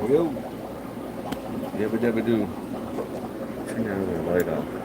we go. Yabba dabba doo. Turn the other light on.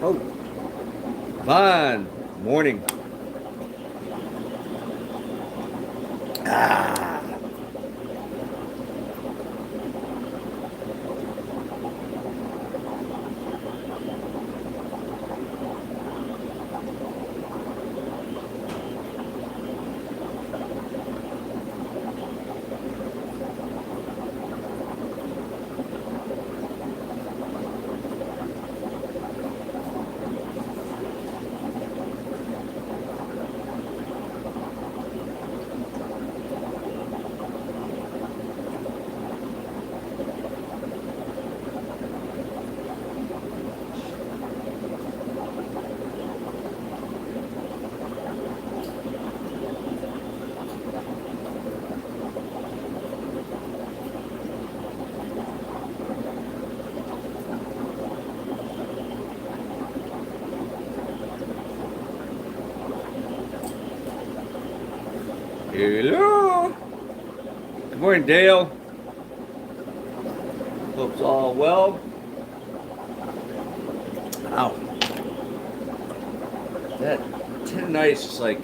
Oh, Vaughn, morning. Ah, hello. Good morning, Dale. Hope's all well. Ow. That tendonitis is like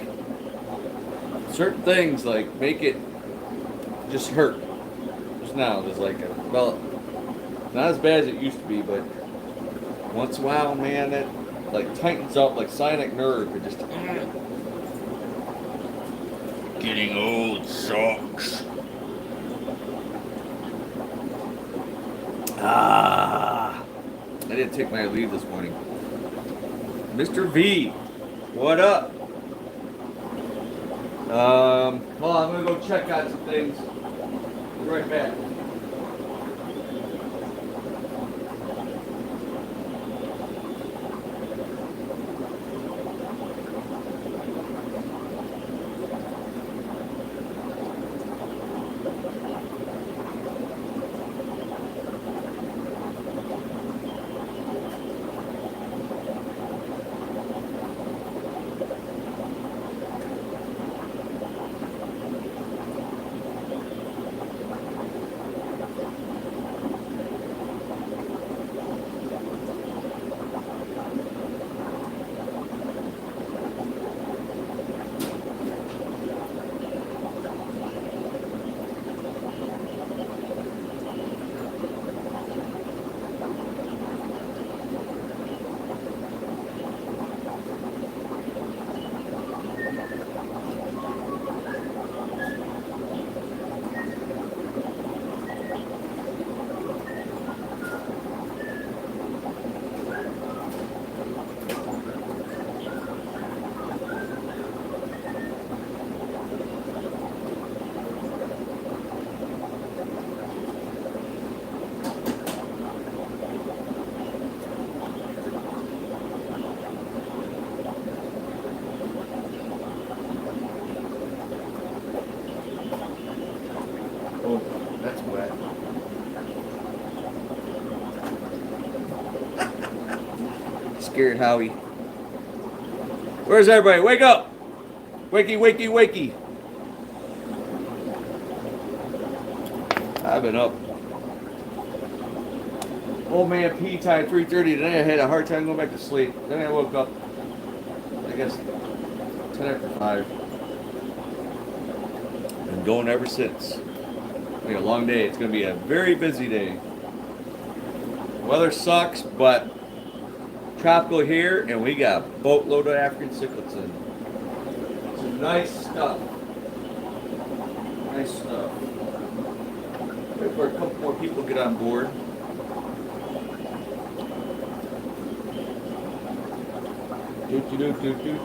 certain things like make it just hurt. Just now, there's like well, not as bad as it used to be, but once in a while, man, that like tightens up like sciatic nerve. It just getting old sucks. Ah, I didn't take my leave this morning. Mr. V, what up? Well, I'm gonna go check out some things. Be right back. Oh, that's wet. Scared Howie. Where's everybody? Wake up! Wakey, wakey, wakey. I've been up. Old man pee time 3:30 today. I had a hard time going back to sleep. Then I woke up, I guess, 10 after 5. Been going ever since. It's been a long day. It's going to be a very busy day. Weather sucks, but tropical here, and we got a boatload of African cichlids in. Some nice stuff. Nice stuff. Wait for a couple more people to get on board. Doot, doot, doot, doot, doot.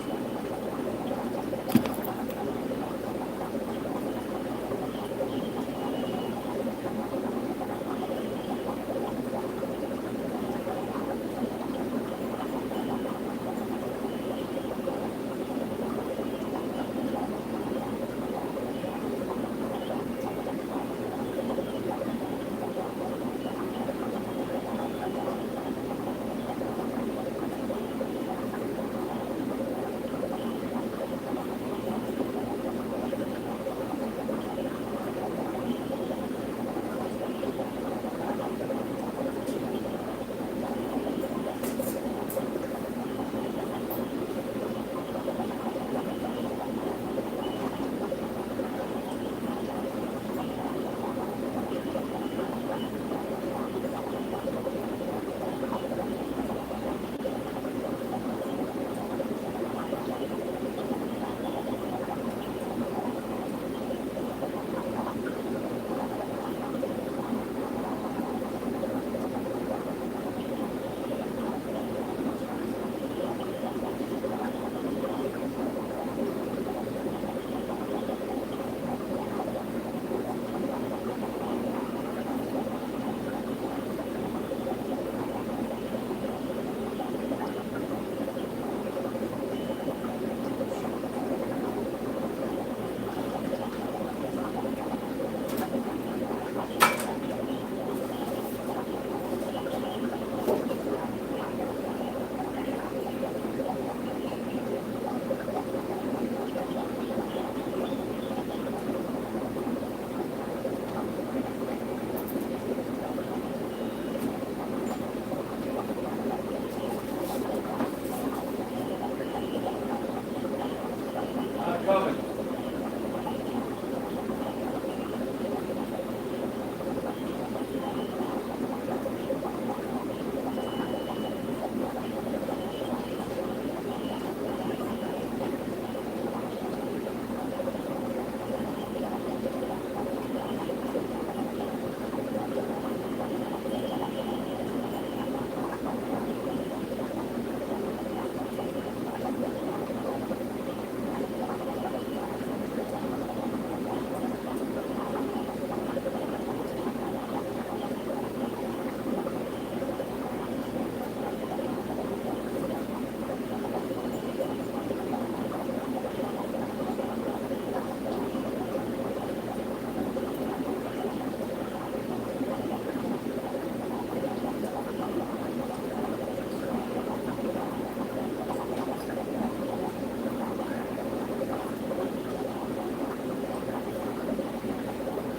Coming.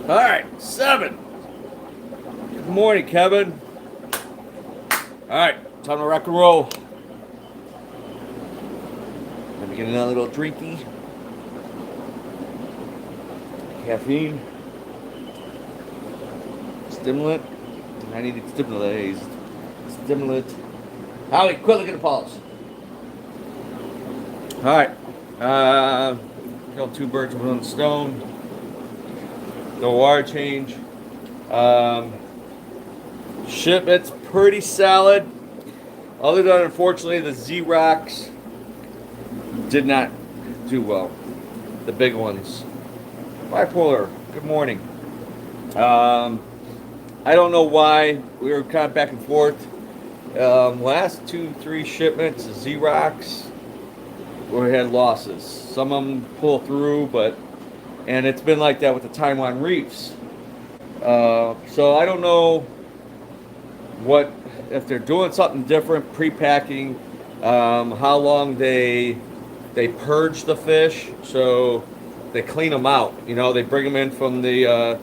All right, 7. Good morning, Kevin. All right, time to rock and roll. Let me get another little drinky. Caffeine. Stimulant. I need to stimulate. Stimulant. Howie, quit looking at the pulse. All right. Kill 2 birds with 1 stone. The water change. Shipment's pretty solid. Other than, unfortunately, the Z-Rocks did not do well. The big ones. Bipolar, good morning. I don't know why. We were kind of back and forth. Last 2-3 shipments, Z-Rocks, we had losses. Some of them pull through, and it's been like that with the Taiwan reefs. So I don't know if they're doing something different, pre-packing, how long they purge the fish, so they clean them out. You know, they bring them in from the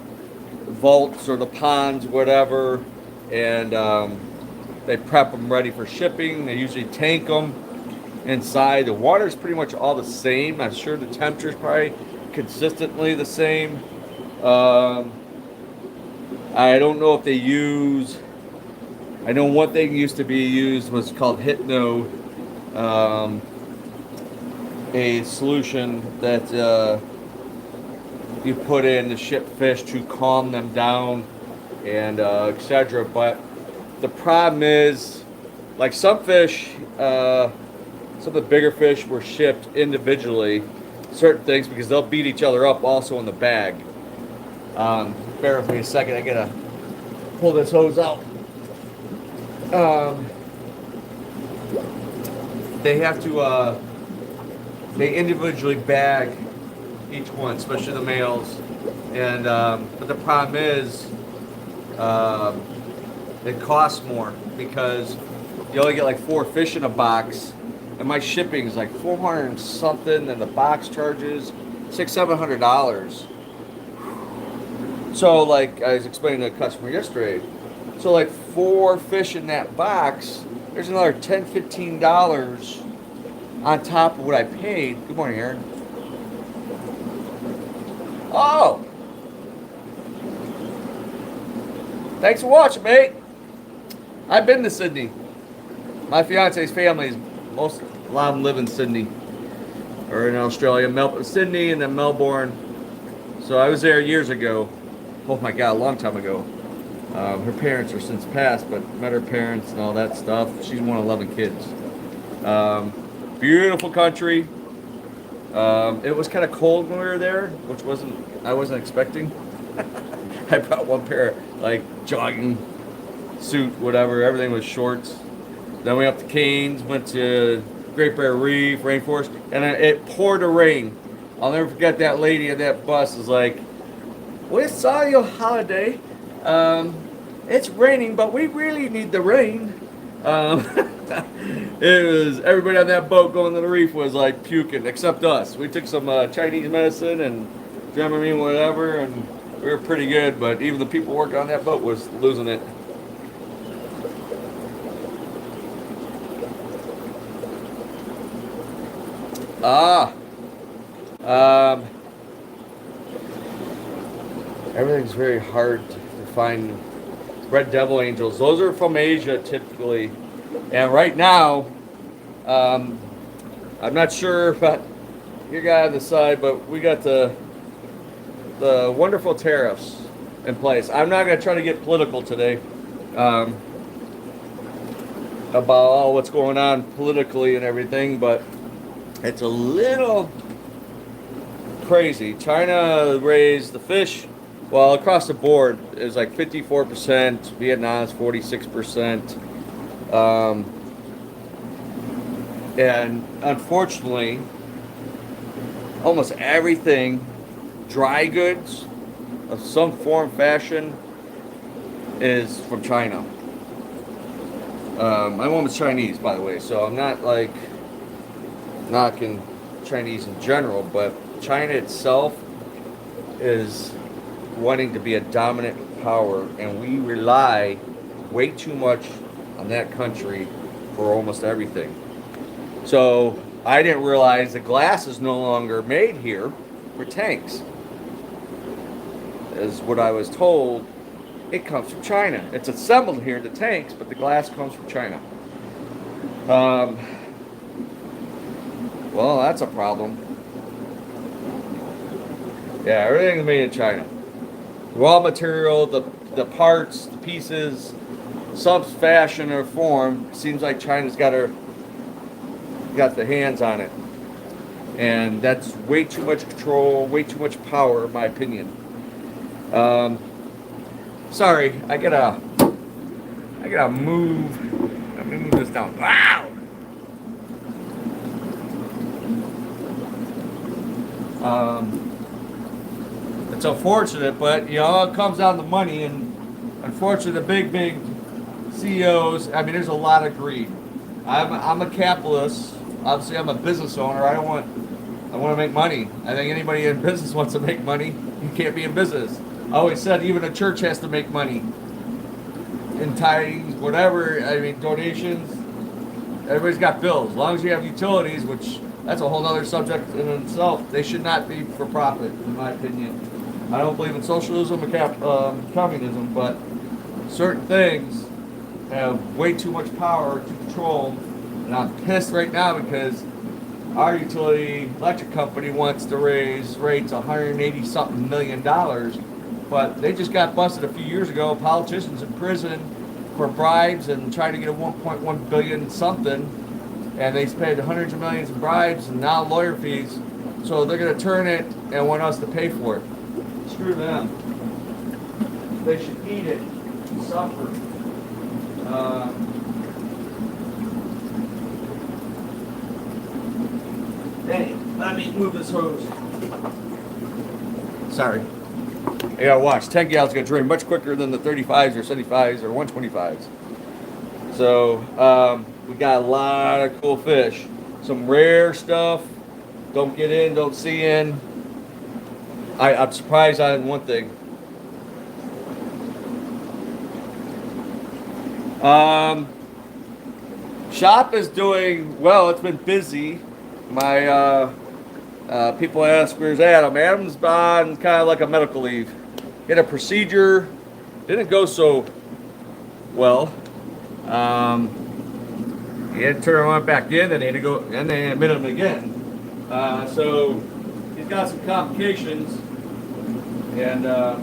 vaults or the ponds, whatever, and they prep them ready for shipping. They usually tank them inside. The water's pretty much all the same. I'm sure the temperature's probably consistently the same. I don't know if they use. I know one thing used to be used was called Hypno, a solution that you put in to ship fish to calm them down and etc. But the problem is, like some fish, some of the bigger fish were shipped individually, certain things, because they'll beat each other up also in the bag. Bear with me a second, I gotta pull this hose out. Um, they have to, they individually bag each one, especially the males. And, but the problem is, it costs more because you only get like 4 fish in a box, and my shipping is like 400 and something, and the box charges $600-700. So like I was explaining to a customer yesterday, so like 4 fish in that box, there's another $10-15 on top of what I paid. Good morning, Aaron. Oh, thanks for watching, mate. I've been to Sydney. My fiance's family is a lot of them live in Sydney or in Australia, Sydney and then Melbourne. So I was there years ago. Oh my God, a long time ago. Her parents are since passed, but met her parents and all that stuff. She's one of 11 kids. Beautiful country. It was kind of cold when we were there, which I wasn't expecting. I brought one pair of like jogging suit, whatever. Everything was shorts. Then we went up to Cairns, went to Great Barrier Reef, Rainforest, and it poured a rain. I'll never forget that lady at that bus was like, "We saw your holiday. It's raining, but we really need the rain." It was everybody on that boat going to the reef was like puking, except us. We took some Chinese medicine and Dramamine, whatever, and we were pretty good. But even the people working on that boat was losing it. Everything's very hard to find. Red devil angels, those are from Asia typically, and right now, I'm not sure about your guy on the side, but we got the wonderful tariffs in place. I'm not going to try to get political today about all what's going on politically and everything, but it's a little crazy. China raised the fish. Well, across the board, it was like 54%. Vietnam's 46%. And unfortunately, almost everything, dry goods of some form, fashion, is from China. My woman's Chinese, by the way, so I'm not like knocking Chinese in general, but China itself is wanting to be a dominant power, and we rely way too much on that country for almost everything. So I didn't realize the glass is no longer made here for tanks. As what I was told, it comes from China. It's assembled here in the tanks, but the glass comes from China. Well, that's a problem. Yeah, everything's made in China. Raw material, the parts, the pieces, some fashion or form, seems like China's got the hands on it. And that's way too much control, way too much power, in my opinion. Sorry, I gotta move. Let me move this down. Wow! It's unfortunate, but you know, it comes down to money, and unfortunately, the big CEOs. I mean, there's a lot of greed. I'm a capitalist. Obviously, I'm a business owner. I want to make money. I think anybody in business wants to make money. You can't be in business. I always said even a church has to make money. In tithes, whatever. I mean, donations. Everybody's got bills. As long as you have utilities, which that's a whole other subject in itself. They should not be for profit, in my opinion. I don't believe in socialism or communism, but certain things have way too much power to control. And I'm pissed right now because our utility electric company wants to raise rates $180-something million, but they just got busted a few years ago. Politicians in prison for bribes and trying to get a $1.1 billion something and they paid hundreds of millions in bribes and now lawyer fees. So they're going to turn it and want us to pay for it. Screw them. They should eat it and suffer. Dang, let me move this hose. Sorry. Yeah, watch. 10 gallons going to drain much quicker than the 35s or 75s or 125s. So, we got a lot of cool fish. Some rare stuff. Don't get in, don't see in. I'm surprised on one thing. Shop is doing well. It's been busy. My people ask, where's Adam? Adam's on kind of like a medical leave. He had a procedure. Didn't go so well. He had to turn around back in, and they had to go, and they admitted him again. So he's got some complications, and I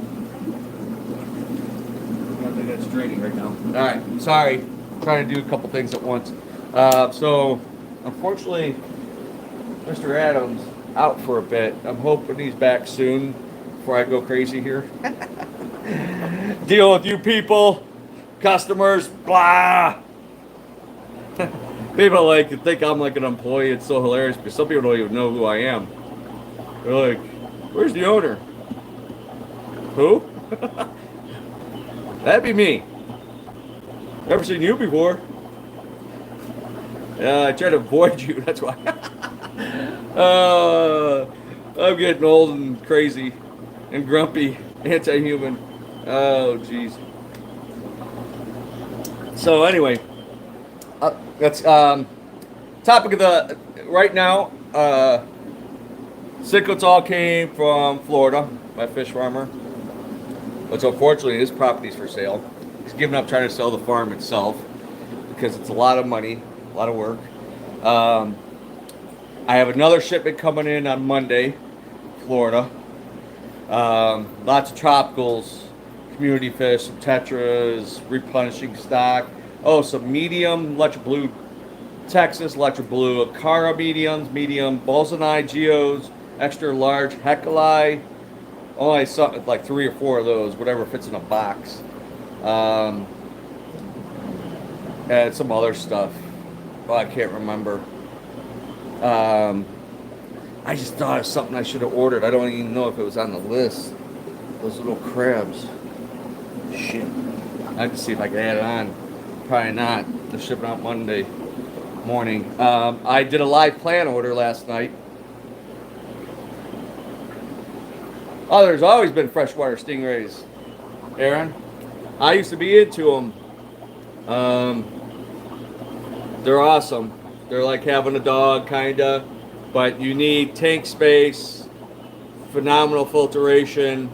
think that's draining right now. All right, sorry, I'm trying to do a couple things at once. So unfortunately, Mr. Adams out for a bit. I'm hoping he's back soon before I go crazy here. Deal with you people, customers, blah. People like to think I'm like an employee. It's so hilarious because some people don't even know who I am. They're like, "Where's the owner?" Who? That'd be me. Never seen you before. Yeah, I try to avoid you. That's why. I'm getting old and crazy and grumpy, anti-human. Oh, jeez. So anyway. That's topic of the right now. Cichlids all came from Florida, my fish farmer. But unfortunately, his property's for sale. He's given up trying to sell the farm itself because it's a lot of money, a lot of work. I have another shipment coming in on Monday, Florida. Lots of tropicals, community fish, some tetras, replenishing stock. Oh, some medium electric blue, Texas electric blue, Acara medium, Bolsonai geos, extra large Hecali. Only saw like 3 or 4 of those, whatever fits in a box. And some other stuff. Oh, I can't remember. I just thought of something I should have ordered. I don't even know if it was on the list. Those little crabs. Shit. I have to see if I can add it on. Probably not. They're shipping out Monday morning. I did a live plant order last night. Oh, there's always been freshwater stingrays, Aaron. I used to be into them. They're awesome. They're like having a dog, kinda, but you need tank space, phenomenal filtration,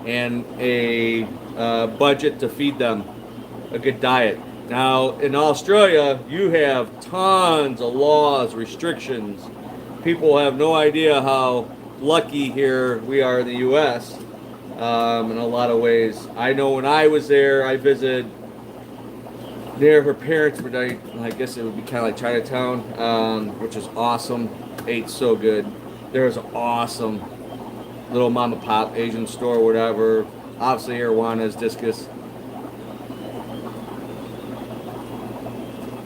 and a budget to feed them a good diet. Now, in Australia, you have tons of laws, restrictions. People have no idea how lucky here we are in the U.S. In a lot of ways. I know when I was there, I visited near her parents, but I guess it would be kind of like Chinatown, which is awesome. Ate so good. There was an awesome little mom and pop Asian store, whatever. Obviously, arowanas, discus.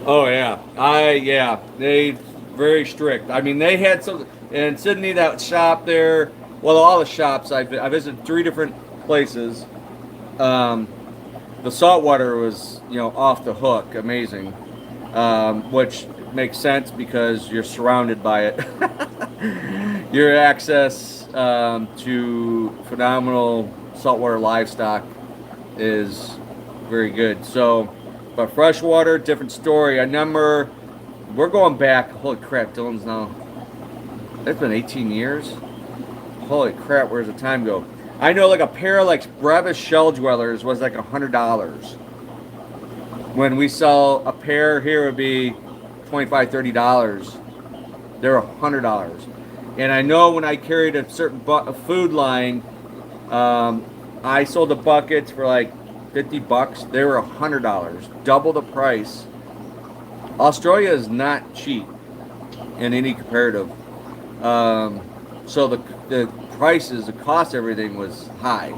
Oh yeah, they very strict. I mean, they had some in Sydney, that shop there. Well, all the shops I visited 3 different places. The saltwater was off the hook, amazing, which makes sense because you're surrounded by it. Your access to phenomenal saltwater livestock is very good. So. But freshwater, different story. I remember, we're going back, holy crap, Dylan's now, it's been 18 years. Holy crap, where's the time go? I know like a pair of like Brevis shell dwellers was like $100. When we sell a pair here, it would be $25, $30. They're $100. And I know when I carried a certain food line, I sold the buckets for like $50. They were $100, double the price Australia is not cheap in any comparative. So the prices, the cost, everything was high.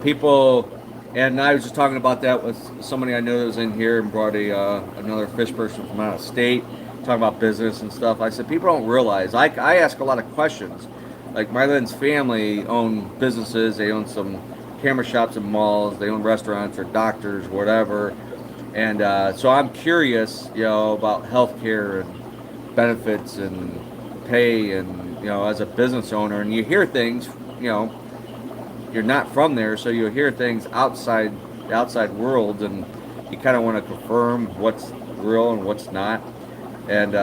People, and I was just talking about that with somebody I know that was in here and brought another fish person from out of state, talking about business and stuff. I said people don't realize. I ask a lot of questions. Like Marlene's family own businesses. They own some camera shops and malls. They own restaurants or doctors, whatever. And so I'm curious, about healthcare and benefits and pay and, as a business owner. And you hear things, you're not from there, so you hear things outside the outside world, and you kind of want to confirm what's real and what's not. And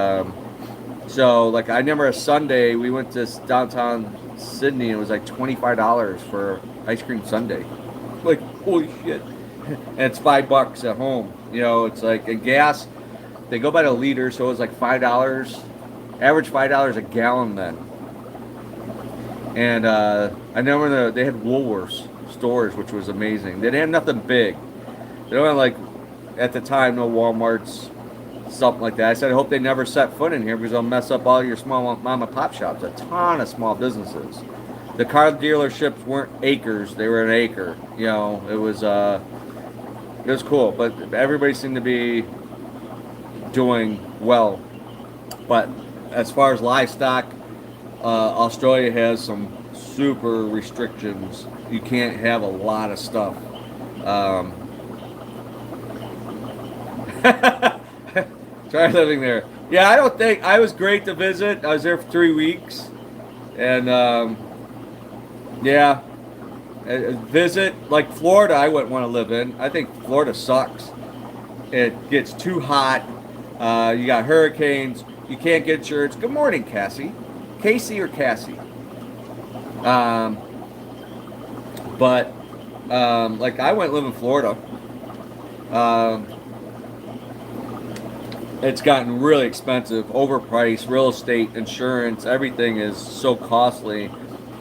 so, like, I remember a Sunday we went to downtown Sydney, and it was like $25 for ice cream sundae. Like, holy shit! And it's $5 at home. It's like, and gas, they go by the liter, so it was like $5, average $5 a gallon then. And I remember they had Woolworths stores, which was amazing. They didn't have nothing big. They don't have, like, at the time, no Walmarts, something like that. I said, I hope they never set foot in here because they'll mess up all your small mom and pop shops. A ton of small businesses. The car dealerships weren't acres; they were an acre. It was cool, but everybody seemed to be doing well. But as far as livestock, Australia has some super restrictions. You can't have a lot of stuff. Try living there. Yeah, I was great to visit. I was there for 3 weeks. And, yeah, visit, like Florida, I wouldn't want to live in. I think Florida sucks. It gets too hot. You got hurricanes. You can't get insurance. Good morning, Cassie. Casey or Cassie? But like I went live in Florida. It's gotten really expensive, overpriced. Real estate, insurance, everything is so costly.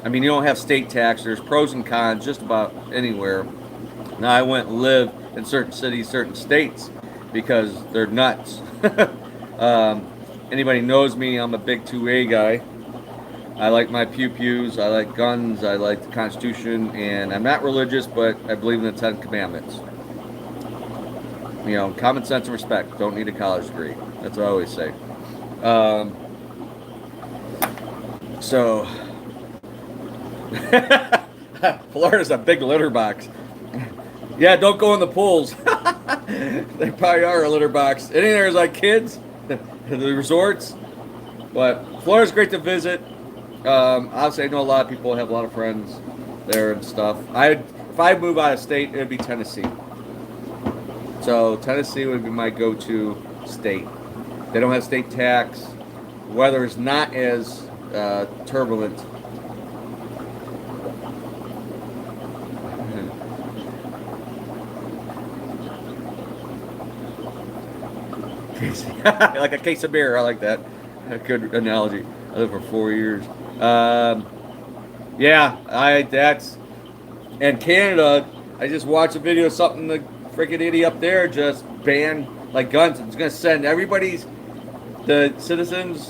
I mean, you don't have state tax. There's pros and cons just about anywhere. Now I went and lived in certain cities, certain states, because they're nuts. Anybody knows me, I'm a big 2A guy. I like my pew-pews, I like guns, I like the Constitution, and I'm not religious, but I believe in the 10 Commandments. Common sense and respect. Don't need a college degree. That's what I always say. So, Florida's a big litter box. Yeah, don't go in the pools. They probably are a litter box. Any there's like kids, the resorts. But Florida's great to visit. Obviously, I know a lot of people, have a lot of friends there and stuff. If I move out of state, it would be Tennessee. So Tennessee would be my go-to state. They don't have state tax. Weather is not as turbulent. Like a case of beer. I like that. A good analogy. I lived for 4 years. And Canada. I just watched a video of something, the freaking idiot up there just banned like guns. It's gonna send the citizens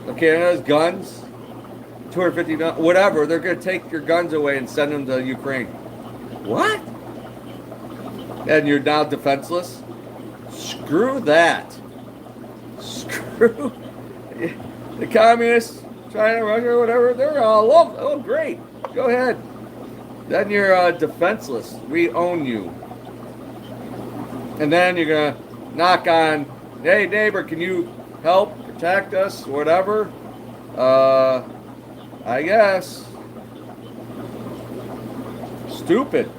of Canada's guns, 250, whatever. They're gonna take your guns away and send them to Ukraine. What? And you're now defenseless? Screw that. Screw the communists, China, Russia, whatever. They're all oh great. Go ahead. Then you're defenseless. We own you. And then you're going to knock on, hey, neighbor, can you help protect us, whatever? I guess. Stupid.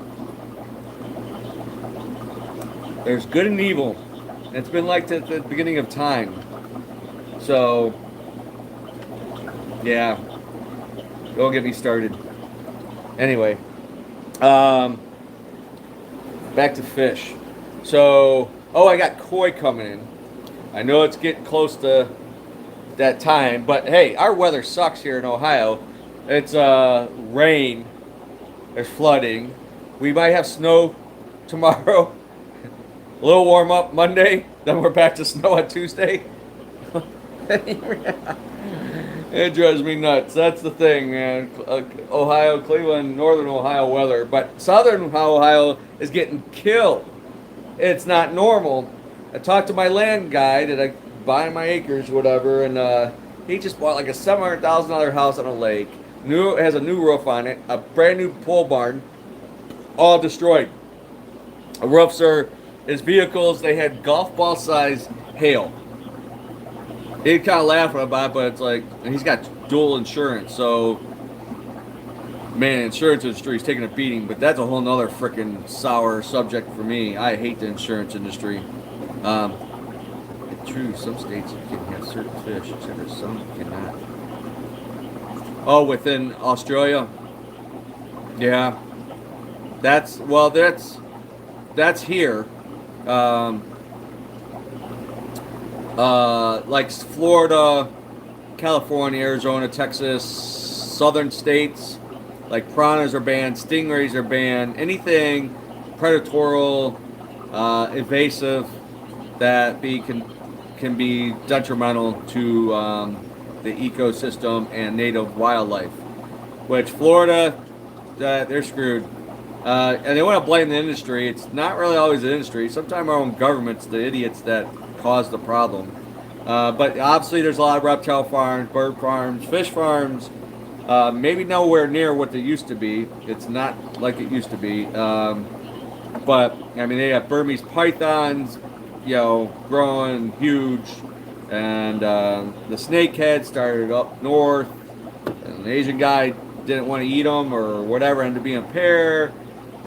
There's good and evil. And it's been like that at the beginning of time. So, yeah. Don't get me started. Anyway. Back to fish. So, I got koi coming in. I know it's getting close to that time, but hey, our weather sucks here in Ohio. It's rain. There's flooding. We might have snow tomorrow. A little warm up Monday, then we're back to snow on Tuesday. It drives me nuts. That's the thing, man. Ohio, Cleveland, northern Ohio weather. But southern Ohio is getting killed. It's not normal. I talked to my land guy that I buy my acres, whatever, and he just bought like a $700,000 house on a lake. New has a new roof on it, a brand new pole barn, all destroyed. The roofs are his vehicles. They had golf ball size hail. He kind of laughing about it, but it's like, and he's got dual insurance, so man, insurance industry is taking a beating. But that's a whole nother freaking sour subject for me. I hate the insurance industry. It's true, some states you can have certain fish, except some you cannot. Oh, within Australia, yeah, that's here. Like Florida, California, Arizona, Texas, southern states, like piranhas are banned, stingrays are banned, anything predatorial, invasive that can be detrimental to the ecosystem and native wildlife. Which Florida, they're screwed. And they want to blame the industry. It's not really always the industry. Sometimes our own government's the idiots that cause the problem. But obviously there's a lot of reptile farms, bird farms, fish farms, maybe nowhere near what they used to be. It's not like it used to be. But, I mean, they have Burmese pythons, growing huge. And the snakehead started up north. And the Asian guy didn't want to eat them or whatever, ended up being a pair.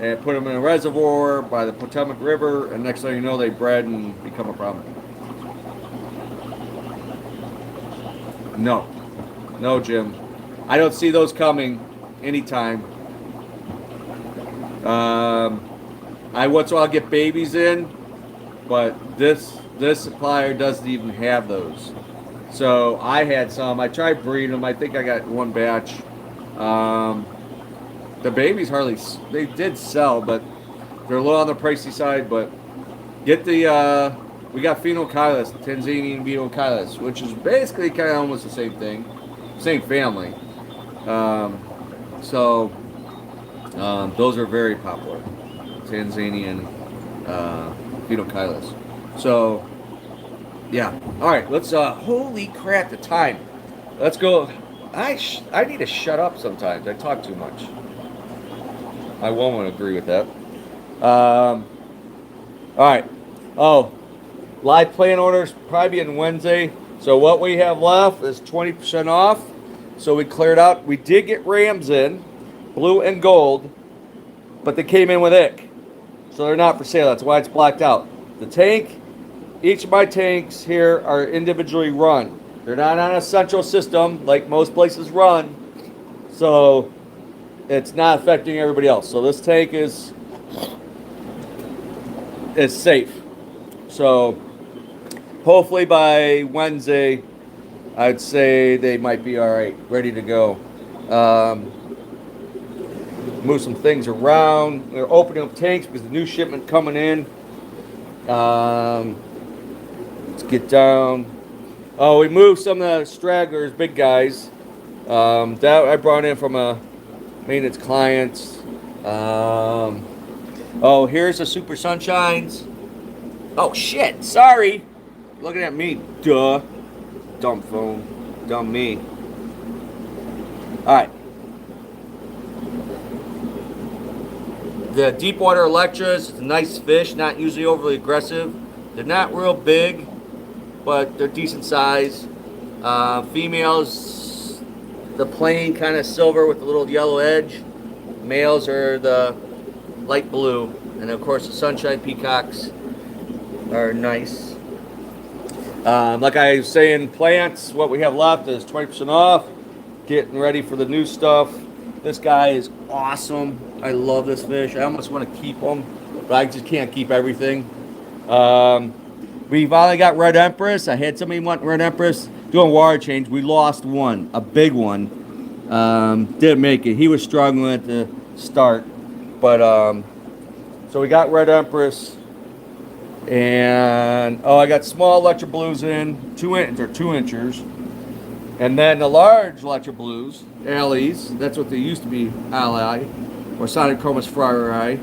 And put them in a reservoir by the Potomac River. And next thing you know, they bred and become a problem. No, Jim. I don't see those coming anytime. I'll get babies in, but this supplier doesn't even have those. So I had some. I tried breeding them. I think I got one batch. The babies they did sell, but they're a little on the pricey side. But get we got Phenocylus, Tanzanian Phenocylus, which is basically kind of almost the same thing, same family. Those are very popular, Tanzanian Phenocylus. So, yeah. All right, let's. Holy crap, the time. Let's go. I need to shut up sometimes. I talk too much. I won't agree with that. All right. Oh, live plant orders probably in Wednesday. So what we have left is 20% off. So we cleared out. We did get rams in, blue and gold, but they came in with ick. So they're not for sale. That's why it's blacked out. The tank, each of my tanks here are individually run. They're not on a central system like most places run. So it's not affecting everybody else. So this tank is safe. So hopefully by Wednesday, I'd say they might be all right, ready to go. Move some things around. They're opening up tanks because the new shipment coming in. Let's get down. Oh, we moved some of the stragglers, big guys. That I brought in from a maintenance clients. Here's the Super Sunshines. Oh shit! Sorry. Looking at me, duh. Dumb phone, dumb me. All right. The Deepwater Electras, it's a nice fish, not usually overly aggressive. They're not real big, but they're decent size. Females, the plain kind of silver with a little yellow edge. Males are the light blue. And of course the Sunshine Peacocks are nice. Like I was saying, plants, what we have left is 20% off. Getting ready for the new stuff. This guy is awesome. I love this fish. I almost want to keep him, but I just can't keep everything. We finally got Red Empress. I had somebody want Red Empress doing water change. We lost one, a big one. Didn't make it. He was struggling at the start. But, so we got Red Empress. And oh, I got small electro blues in 2 inchers, and then the large electro blues, alleys. That's what they used to be, ally or Sonic Chroma's Friar Eye.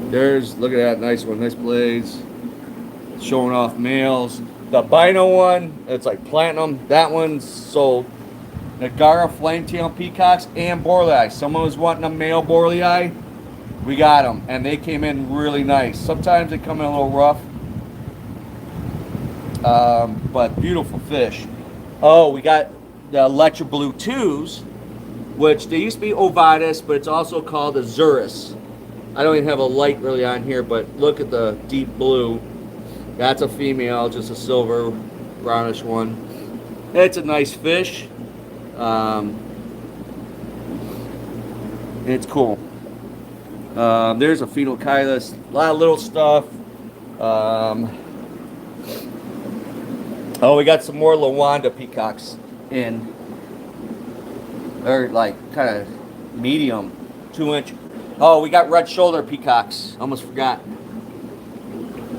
There's, look at that, nice one, nice blades, showing off males. The Bino one, it's like platinum. That one's sold. Nagara Flametail Peacocks and Borlei. Someone was wanting a male Borlei. We got them, and they came in really nice. Sometimes they come in a little rough, but beautiful fish. Oh, we got the Electro Blue 2s, which they used to be Ovitis, but it's also called Azuris. I don't even have a light really on here, but look at the deep blue. That's a female, just a silver, brownish one. It's a nice fish. It's cool. There's a Phenylchilus, a lot of little stuff. Oh, we got some more Lawanda peacocks in. They're like kind of medium, 2-inch. Oh, we got red shoulder peacocks. Almost forgot.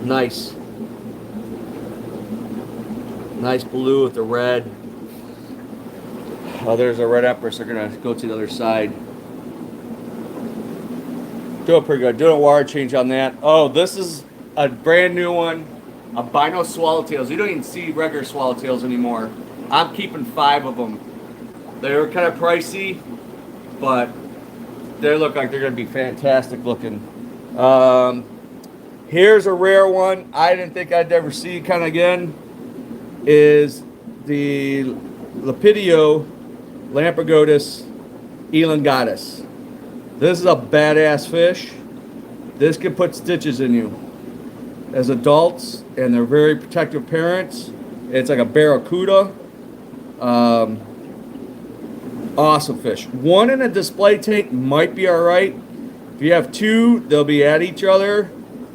Nice. Nice blue with the red. Oh, there's a red empress. They're gonna go to the other side. Doing pretty good. Doing a wire change on that. Oh, this is a brand new one. Albino swallowtails. You don't even see regular swallowtails anymore. I'm keeping 5 of them. They were kind of pricey, but they look like they're going to be fantastic looking. Here's a rare one. I didn't think I'd ever see kind of again. Is the Lepidio Lamprogotus elongatus. This is a badass fish. This can put stitches in you as adults, and they're very protective parents. It's like a barracuda. Awesome fish. One in a display tank might be all right. If you have 2, they'll be at each other.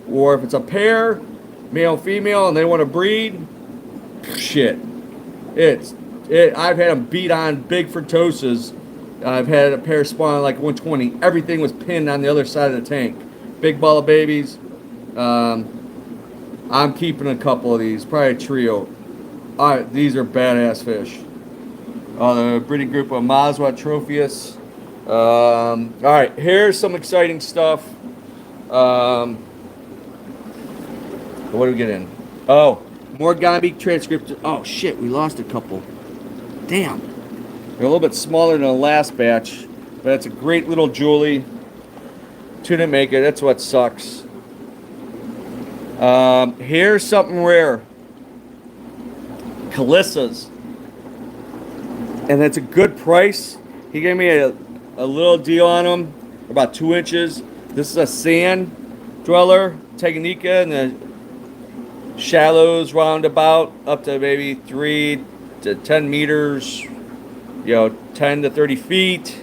Or if it's a pair, male, female, and they want to breed, shit. I've had them beat on big Fertosas. I've had a pair spawn like 120. Everything was pinned on the other side of the tank. Big ball of babies. I'm keeping a couple of these, probably a trio. All right, these are badass fish. The breeding group of Maswa Tropheus. All right, here's some exciting stuff. What do we get in? Oh, more Gambic transcripts. Oh shit, we lost a couple. Damn. They're a little bit smaller than the last batch, but it's a great little Julie. 2 didn't make it. That's what sucks. Here's something rare. Calissas. And it's a good price. He gave me a little deal on them. About 2 inches. This is a sand dweller. Tanganyika in the shallows roundabout up to maybe 3 to 10 meters. 10 to 30 feet,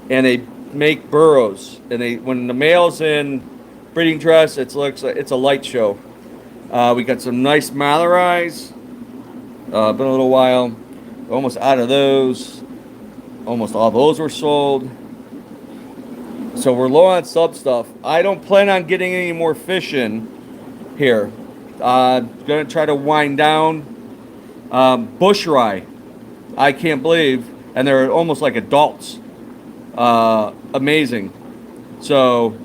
and they make burrows. And when the male's in breeding dress, it looks like it's a light show. We got some nice Malarais. Been a little while. Almost out of those. Almost all those were sold. So we're low on sub stuff. I don't plan on getting any more fish in here. Gonna try to wind down. Bush rye. I can't believe. And they're almost like adults. Amazing. So,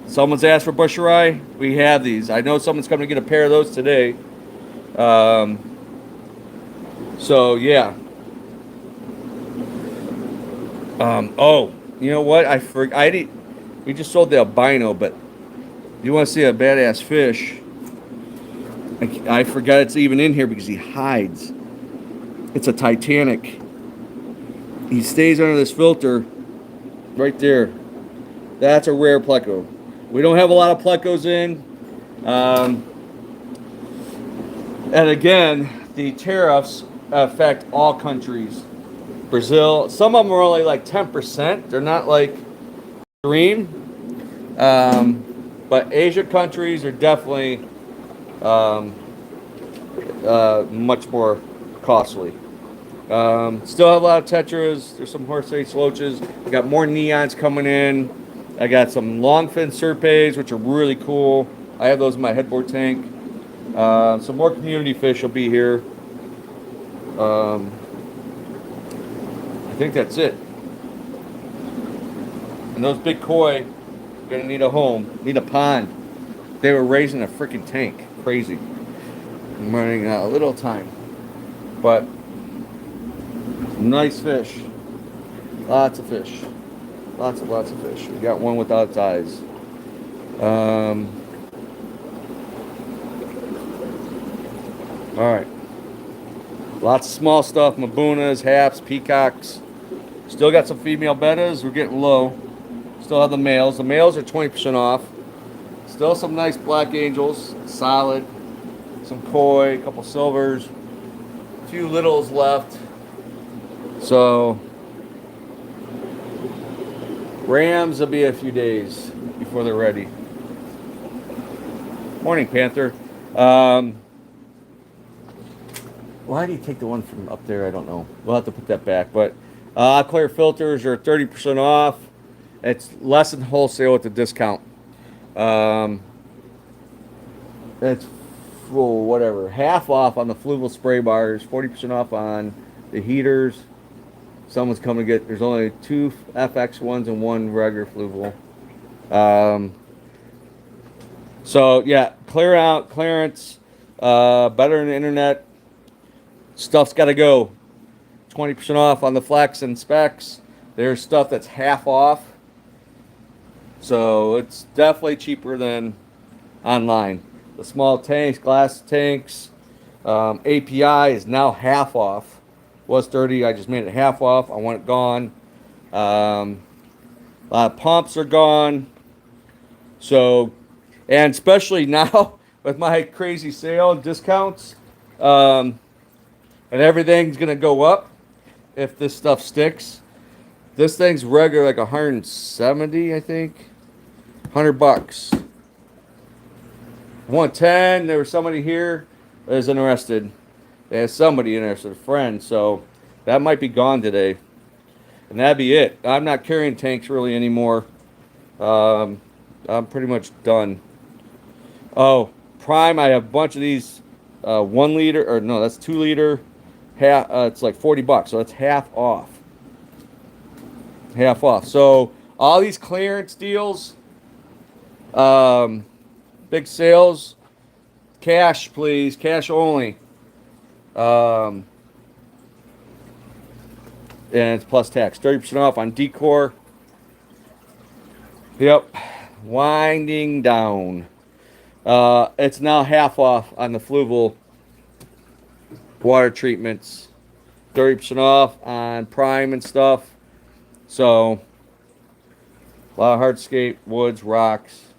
someone's asked for bush rye. We have these. I know someone's coming to get a pair of those today. So, yeah. Oh, you know what? We just sold the albino, but you want to see a badass fish. I forgot it's even in here because he hides. It's a Titanic. He stays under this filter right there. That's a rare pleco. We don't have a lot of plecos in. And again, the tariffs affect all countries. Brazil, some of them are only like 10%. They're not like extreme. But Asia countries are definitely much more costly. Still have a lot of tetras. There's some horse-face loaches. We got more neons coming in. I got some longfin serpes, which are really cool. I have those in my headboard tank. Some more community fish will be here. I think that's it. And those big koi gonna need a home, need a pond. They were raising a freaking tank. Crazy. I'm running out a little time. But nice fish. Lots of fish. Lots of fish. We got one without its eyes. Alright. Lots of small stuff. Mabunas, haps, peacocks. Still got some female bettas. We're getting low. Still have the males. The males are 20% off. Still some nice black angels. Solid. Some koi. A couple silvers. A few littles left. So rams will be a few days before they're ready. Morning, Panther. Why do you take the one from up there? I don't know. We'll have to put that back. But clear filters are 30% off. It's less than wholesale with the discount. It's whatever, half off on the fluval spray bars, 40% off on the heaters. Someone's coming to get. There's only 2 FX ones and 1 regular fluval. So yeah, clear out, clearance, better than the internet. Stuff's got to go. 20% off on the flex and specs. There's stuff that's half off. So it's definitely cheaper than online. The small tanks, glass tanks, API is now half off. Was 30, I just made it half off. I want it gone. A lot of pumps are gone. So, and especially now with my crazy sale and discounts, and everything's gonna go up if this stuff sticks. This thing's regular like 170, I think. $100. 110. There was somebody here that was interested. They had somebody interested, a friend. So that might be gone today, and that'd be it. I'm not carrying tanks really anymore. I'm pretty much done. Oh, Prime. I have a bunch of these 1 liter, or no, that's 2 liter. Half. It's like $40, so that's half off. Half off. So all these clearance deals, big sales, cash please, cash only. And it's plus tax. 30% off on decor. Yep. Winding down. It's now half off on the fluval water treatments. 30% off on Prime and stuff. So a lot of hardscape, woods, rocks,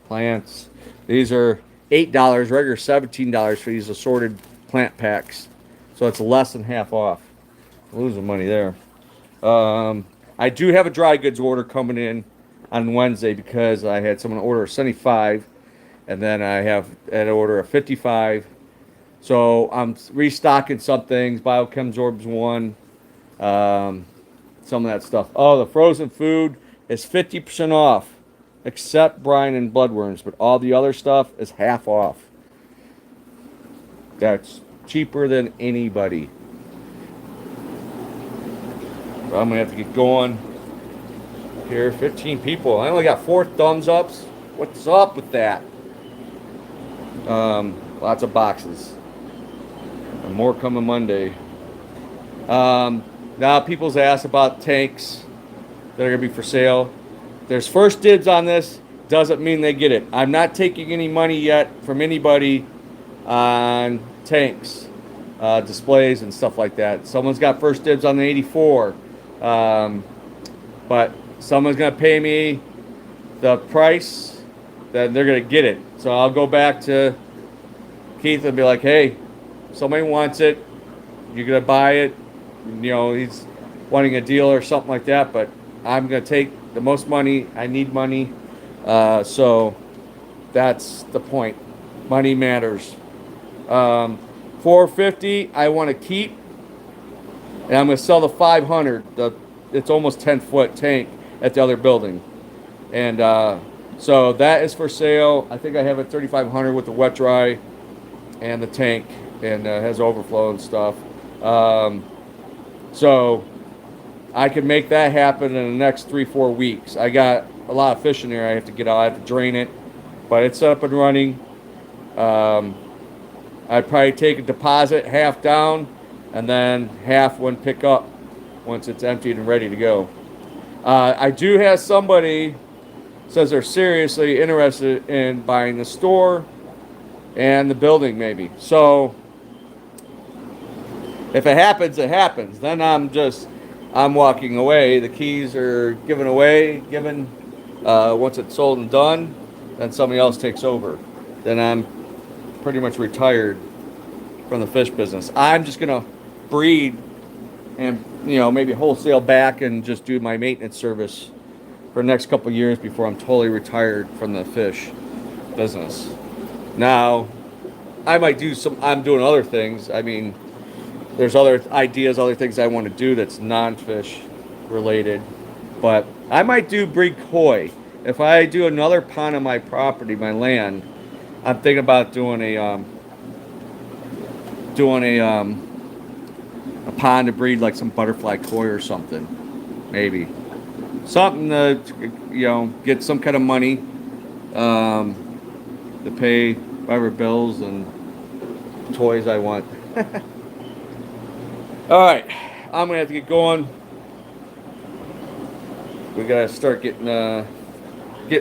plants. These are $8, regular $17 for these assorted plant packs. So it's less than half off. Losing money there. I do have a dry goods order coming in on Wednesday because I had someone order a 75, and then I have an order of 55. So I'm restocking some things. Biochem Orbs 1. Some of that stuff. Oh, the frozen food is 50% off, except brine and bloodworms, but all the other stuff is half off. That's cheaper than anybody. But I'm gonna have to get going here. 15 people. I only got 4 thumbs ups. What's up with that? Lots of boxes. And more coming Monday. Now people's asked about tanks that are gonna be for sale. There's first dibs on this. Doesn't mean they get it. I'm not taking any money yet from anybody on tanks, displays and stuff like that. Someone's got first dibs on the 84, but someone's gonna pay me the price that they're gonna get it. So I'll go back to Keith and be like, hey, somebody wants it, you're gonna buy it. You know, he's wanting a deal or something like that, but I'm gonna take the most money. I need money, so that's the point. Money matters. 450 I want to keep, and I'm gonna sell the 500. It's almost 10-foot tank at the other building, and So that is for sale. I think I have a 3500 with the wet dry and the tank, and has overflow and stuff. Um, so I can make that happen in the next 3-4 weeks. I got a lot of fish in there. I have to get out. I have to drain it, but it's up and running. Um, I'd probably take a deposit half down, and then half when pick up once it's emptied and ready to go. I do have somebody says they're seriously interested in buying the store and the building maybe. So if it happens, it happens. Then I'm walking away. The keys are given away, once it's sold and done, then somebody else takes over. Then I'm pretty much retired from the fish business. I'm just gonna breed and maybe wholesale back and just do my maintenance service for the next couple of years before I'm totally retired from the fish business. Now, I might do I'm doing other things. I mean, there's other ideas, other things I want to do that's non-fish related. But I might breed koi. If I do another pond on my property, my land, I'm thinking about doing a pond to breed like some butterfly koi or something. Maybe. Something to, get some kind of money to pay whatever bills and toys I want. All right, I'm gonna have to get going. We gotta start getting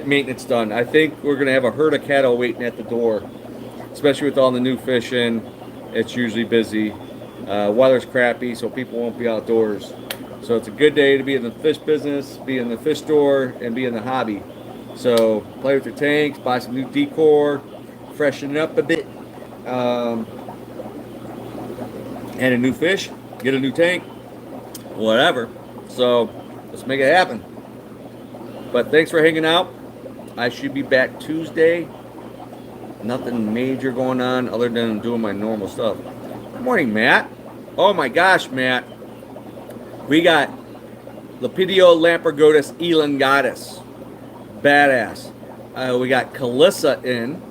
maintenance done. I think we're gonna have a herd of cattle waiting at the door, especially with all the new fish in. It's usually busy. Weather's crappy, so people won't be outdoors. So it's a good day to be in the fish business, be in the fish store, and be in the hobby. So play with your tanks, buy some new decor, freshen it up a bit, add a new fish, get a new tank, whatever. So let's make it happen. But thanks for hanging out. I should be back Tuesday. Nothing major going on other than doing my normal stuff. Good morning, Matt. Oh my gosh, Matt. We got Lepidio Lampergotus elongatus. Badass. We got Calissa in.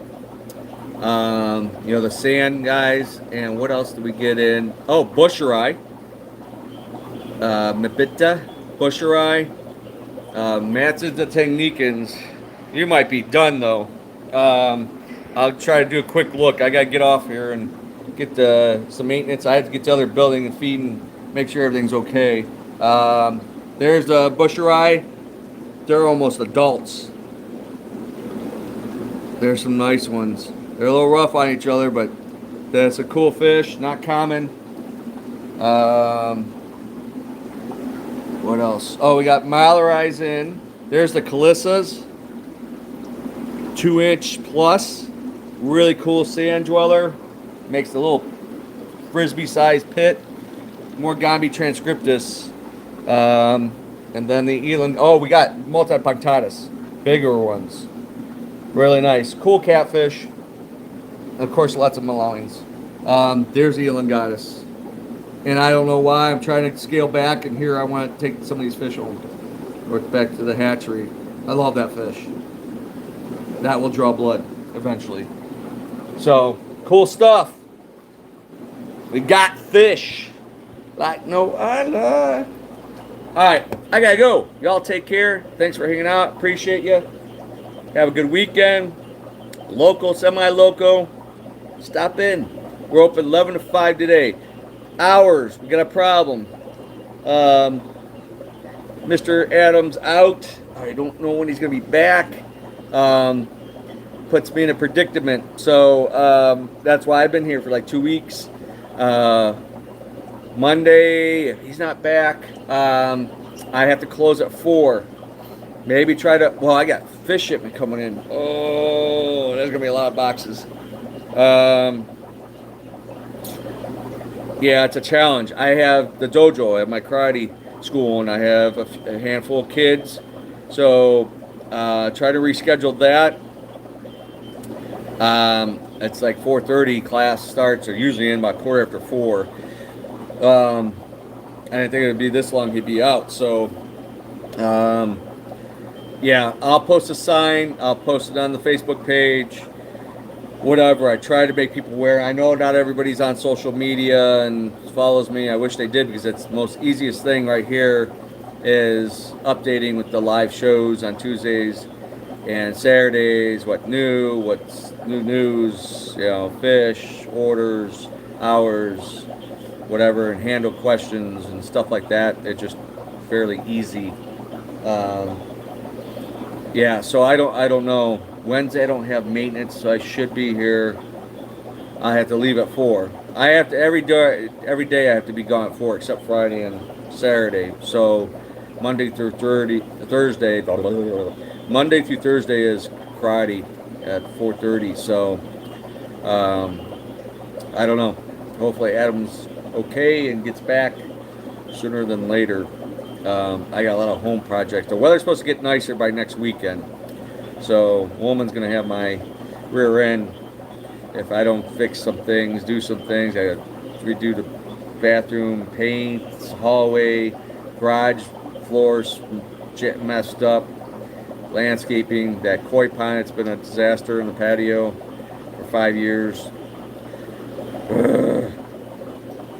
The sand guys. And what else did we get in? Oh, Busheri. Mabita. Busheri. Matt's the Technicans. You might be done though. I'll try to do a quick look. I gotta get off here and get some maintenance. I have to get to the other building and feed and make sure everything's okay. There's the Busheri. They're almost adults. There's some nice ones. They're a little rough on each other, but that's a cool fish. Not common. What else? Oh, we got Malarais in. There's the Calissas. 2-inch plus. Really cool sand dweller. Makes a little frisbee-sized pit. Morgambi transcriptus. And then the eland. Oh, we got multipunctatus. Bigger ones. Really nice. Cool catfish. Of course, lots of malines. There's the elongatus. And I don't know why. I'm trying to scale back, and here I want to take some of these fish home. Or back to the hatchery. I love that fish. That will draw blood eventually. So, cool stuff. We got fish. Like no other. Alright, I gotta go. Y'all take care. Thanks for hanging out. Appreciate you. Have a good weekend. Local, semi-local. Stop in. We're open 11 to 5 today. Hours. We got a problem. Mr. Adams out. I don't know when he's going to be back. Puts me in a predicament. So that's why I've been here for like 2 weeks. Monday, if he's not back, I have to close at 4. Maybe try to, well, I got fish shipment coming in. Oh, there's going to be a lot of boxes. Yeah, it's a challenge. I have the dojo at my karate school, and I have a handful of kids. So try to reschedule that. It's like 4:30 class starts, or usually in about 4:15. I didn't think it would be this long he'd be out. So Yeah, I'll post a sign. I'll post it on the Facebook page. Whatever. I try to make people aware. I know not everybody's on social media and follows me. I wish they did because it's the most easiest thing right here is updating with the live shows on Tuesdays and Saturdays. What's new news, fish, orders, hours, whatever, and handle questions and stuff like that. It's just fairly easy. Um, yeah, so I don't know. Wednesday I don't have maintenance, so I should be here. I have to leave at 4. I have to every day I have to be gone at 4 except Friday and Saturday. So Monday through Thursday, Monday through Thursday is karate at 4:30. So um, I don't know. Hopefully Adam's okay and gets back sooner than later. I got a lot of home projects. The weather's supposed to get nicer by next weekend. So woman's gonna have my rear end if I don't fix some things, do some things. I got to redo the bathroom, paint, hallway, garage floors messed up, landscaping, that koi pond. It's been a disaster in the patio for 5 years. Ugh.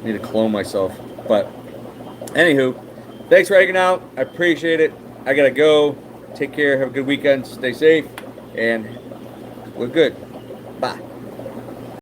Need to clone myself. But anywho, thanks for hanging out. I appreciate it. I gotta go. Take care. Have a good weekend. Stay safe. And we're good. Bye.